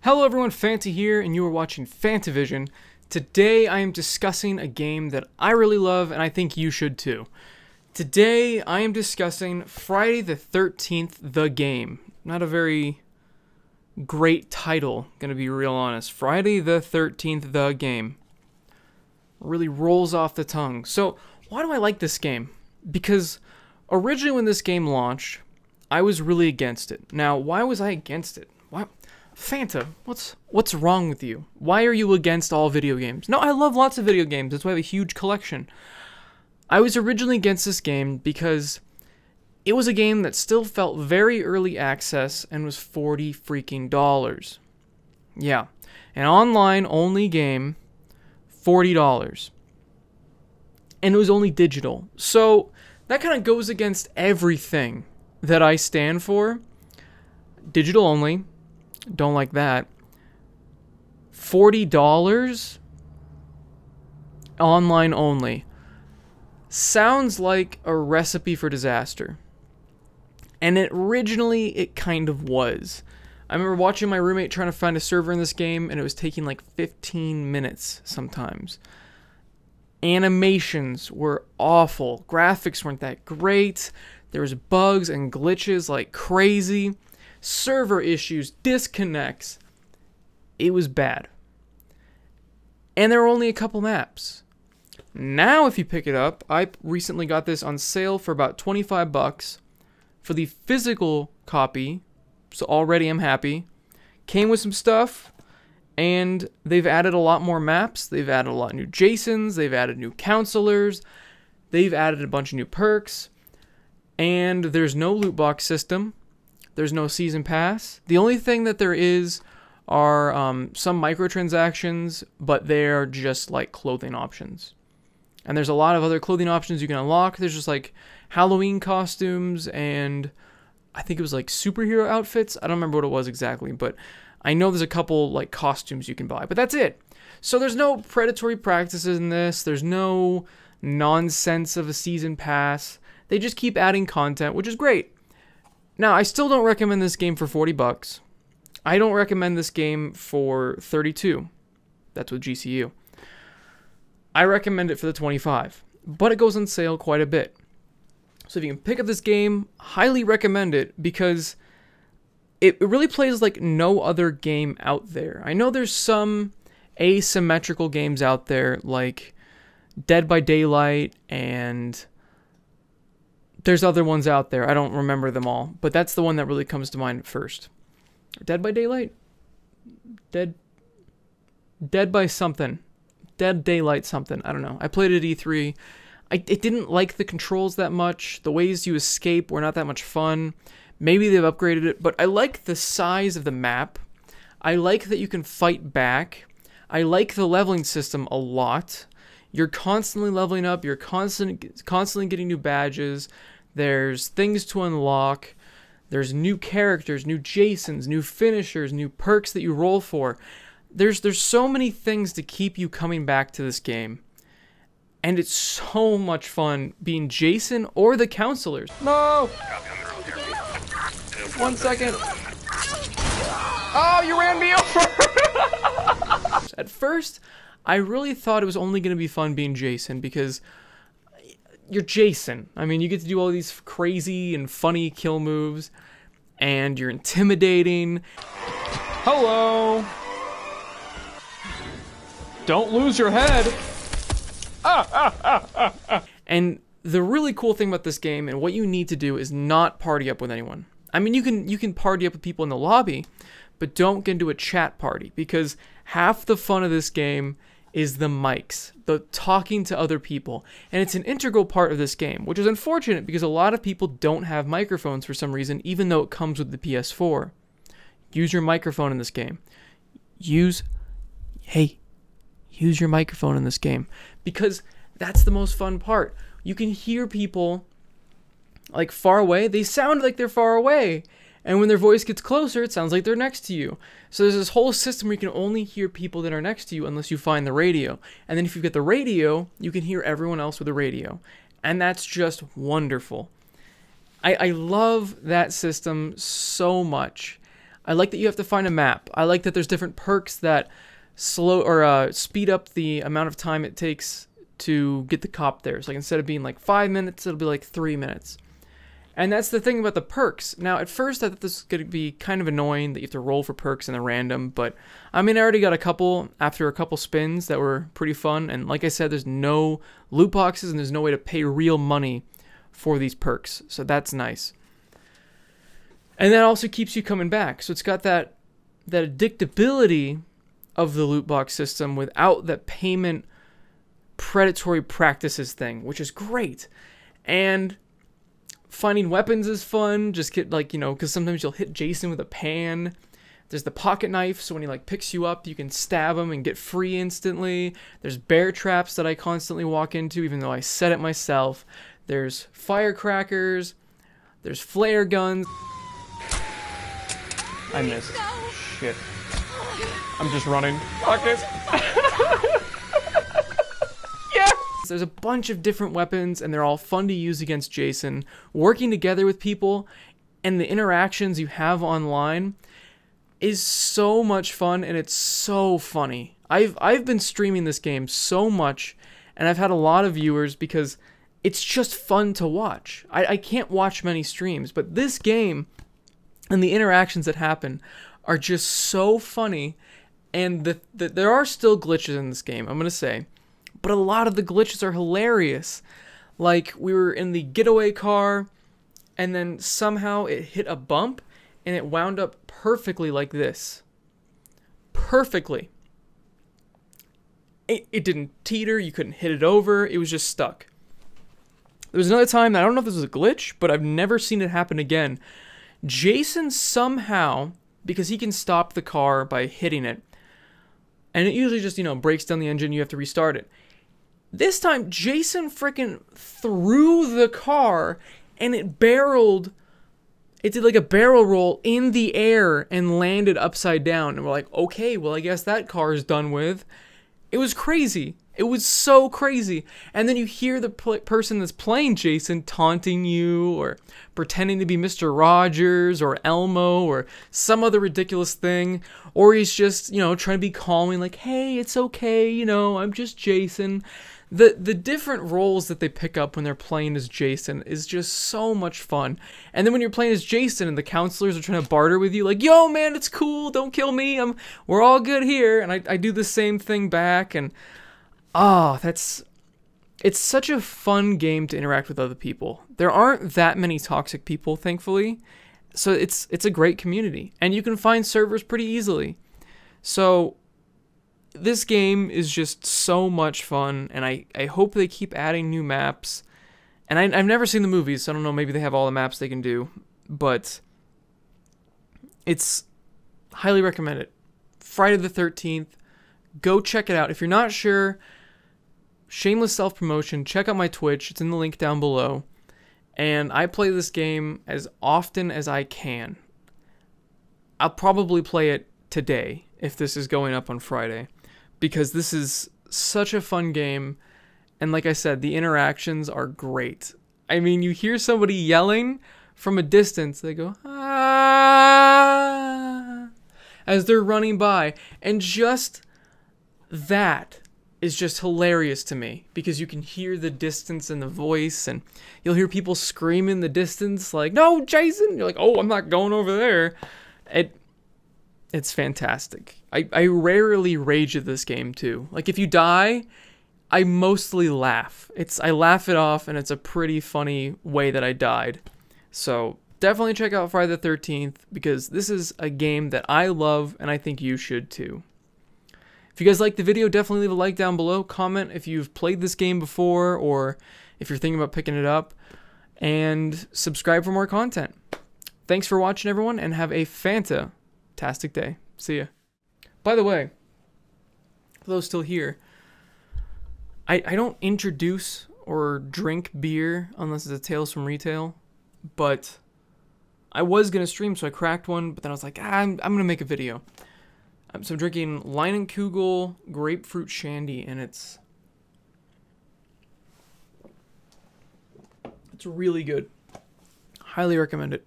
Hello everyone, Fanta here, and you are watching Fantavision. Today I am discussing a game that I really love, and I think you should too. Today I am discussing Friday the 13th, The Game. Not a very great title, gonna be real honest. Friday the 13th, The Game. Really rolls off the tongue. So, why do I like this game? Because originally when this game launched, I was really against it. Now, why was I against it? Why? Fanta, what's wrong with you? Why are you against all video games? No, I love lots of video games. That's why I have a huge collection. I was originally against this game because it was a game that still felt very early access and was $40 freaking dollars. Yeah, an online only game, $40. And it was only digital. So that kind of goes against everything that I stand for. Digital only. Don't like that. $40 online only sounds like a recipe for disaster. And originally it kind of was. I remember watching my roommate trying to find a server in this game, and it was taking like 15 minutes sometimes. Animations were awful. Graphics weren't that great. There was bugs and glitches like crazy. Server issues, disconnects. It was bad. And there were only a couple maps. Now if you pick it up, I recently got this on sale for about 25 bucks for the physical copy. So already I'm happy. Came with some stuff, and they've added a lot more maps. They've added a lot of new Jasons. They've added new counselors. They've added a bunch of new perks. And there's no loot box system. There's no season pass. The only thing that there is are some microtransactions, but they're just like clothing options. And there's a lot of other clothing options you can unlock. There's just like Halloween costumes, and I think it was like superhero outfits. I don't remember what it was exactly, but I know there's a couple like costumes you can buy, but that's it. So there's no predatory practices in this. There's no nonsense of a season pass. They just keep adding content, which is great. Now, I still don't recommend this game for 40 bucks. I don't recommend this game for 32. That's with GCU. I recommend it for the 25, but it goes on sale quite a bit. So if you can pick up this game, highly recommend it, because it really plays like no other game out there. I know there's some asymmetrical games out there like Dead by Daylight, and there's other ones out there. I don't remember them all, but that's the one that really comes to mind first. Dead by Daylight? Dead by something. Dead Daylight something. I don't know. I played it at E3. It didn't like the controls that much. The ways you escape were not that much fun. Maybe they've upgraded it, but I like the size of the map. I like that you can fight back. I like the leveling system a lot. You're constantly leveling up. You're constantly getting new badges. There's things to unlock. There's new characters, new Jasons, new finishers, new perks that you roll for. There's so many things to keep you coming back to this game. And it's so much fun being Jason or the counselors. No! 1 second. Oh, you ran me over! At first, I really thought it was only going to be fun being Jason, because you're Jason. I mean, you get to do all these crazy and funny kill moves, and you're intimidating. Hello! Don't lose your head! And the really cool thing about this game, and what you need to do, is not party up with anyone. I mean, you can party up with people in the lobby, but don't get into a chat party, because half the fun of this game is the mics, the talking to other people. And it's an integral part of this game, which is unfortunate because a lot of people don't have microphones for some reason, even though it comes with the PS4. Use your microphone in this game. Use your microphone in this game, because that's the most fun part. You can hear people like far away. They sound like they're far away. And when their voice gets closer, it sounds like they're next to you. So there's this whole system where you can only hear people that are next to you unless you find the radio. And then if you get the radio, you can hear everyone else with the radio. And that's just wonderful. I love that system so much. I like that you have to find a map. I like that there's different perks that slow or speed up the amount of time it takes to get the cop there. So like instead of being like 5 minutes, it'll be like 3 minutes. And that's the thing about the perks. Now, at first, I thought this was going to be kind of annoying that you have to roll for perks and they're random. But, I mean, I already got a couple after a couple spins that were pretty fun. And like I said, there's no loot boxes and there's no way to pay real money for these perks. So that's nice. And that also keeps you coming back. So it's got that addictability of the loot box system without that payment predatory practices thing, which is great. And finding weapons is fun. Just get like, you know, because sometimes you'll hit Jason with a pan. There's the pocket knife, so when he like picks you up, you can stab him and get free instantly. There's bear traps that I constantly walk into, even though I set it myself. There's firecrackers. There's flare guns. I missed. Shit. I'm just running. Fuck it. Yes! There's a bunch of different weapons, and they're all fun to use against Jason. Working together with people, and the interactions you have online is so much fun, and it's so funny. I've been streaming this game so much, and I've had a lot of viewers because it's just fun to watch. I can't watch many streams, but this game and the interactions that happen are just so funny. And there are still glitches in this game, I'm going to say. But a lot of the glitches are hilarious. Like, we were in the getaway car, and then somehow it hit a bump, and it wound up perfectly like this. Perfectly. It didn't teeter, you couldn't hit it over, it was just stuck. There was another time, I don't know if this was a glitch, but I've never seen it happen again. Jason somehow, because he can stop the car by hitting it, and it usually just, you know, breaks down the engine, you have to restart it. This time, Jason freaking threw the car, and it barreled, it did like a barrel roll in the air and landed upside down. And we're like, okay, well, I guess that car is done with. It was crazy. It was so crazy. And then you hear the person that's playing Jason taunting you or pretending to be Mr. Rogers or Elmo or some other ridiculous thing. Or he's just, you know, trying to be calming, like, hey, it's okay, you know, I'm just Jason. The different roles that they pick up when they're playing as Jason is just so much fun. And then when you're playing as Jason and the counselors are trying to barter with you, like, yo, man, it's cool, don't kill me, we're all good here. And I do the same thing back, and it's such a fun game to interact with other people. There aren't that many toxic people, thankfully, so it's a great community, and you can find servers pretty easily. So this game is just so much fun, and I hope they keep adding new maps. And I've never seen the movies, so I don't know, maybe they have all the maps they can do, but it's highly recommended. Friday the 13th, go check it out. If you're not sure, shameless self-promotion, check out my Twitch, it's in the link down below. And I play this game as often as I can. I'll probably play it today, if this is going up on Friday, because this is such a fun game, and like I said, the interactions are great. I mean, you hear somebody yelling from a distance, they go, ah, as they're running by, and just that is just hilarious to me, because you can hear the distance in the voice, and you'll hear people scream in the distance, like, no, Jason! You're like, oh, I'm not going over there. It's fantastic. I rarely rage at this game, too. Like, if you die, I mostly laugh. I laugh it off, and it's a pretty funny way that I died. So, definitely check out Friday the 13th, because this is a game that I love, and I think you should, too. If you guys liked the video, definitely leave a like down below. Comment if you've played this game before, or if you're thinking about picking it up. And subscribe for more content. Thanks for watching, everyone, and have a fantastic day. See ya. By the way, for those still here, I don't introduce or drink beer unless it's a Tales from Retail, but I was going to stream, so I cracked one, but then I was like, I'm going to make a video. So I'm drinking Leinenkugel Grapefruit Shandy, and it's really good. Highly recommend it.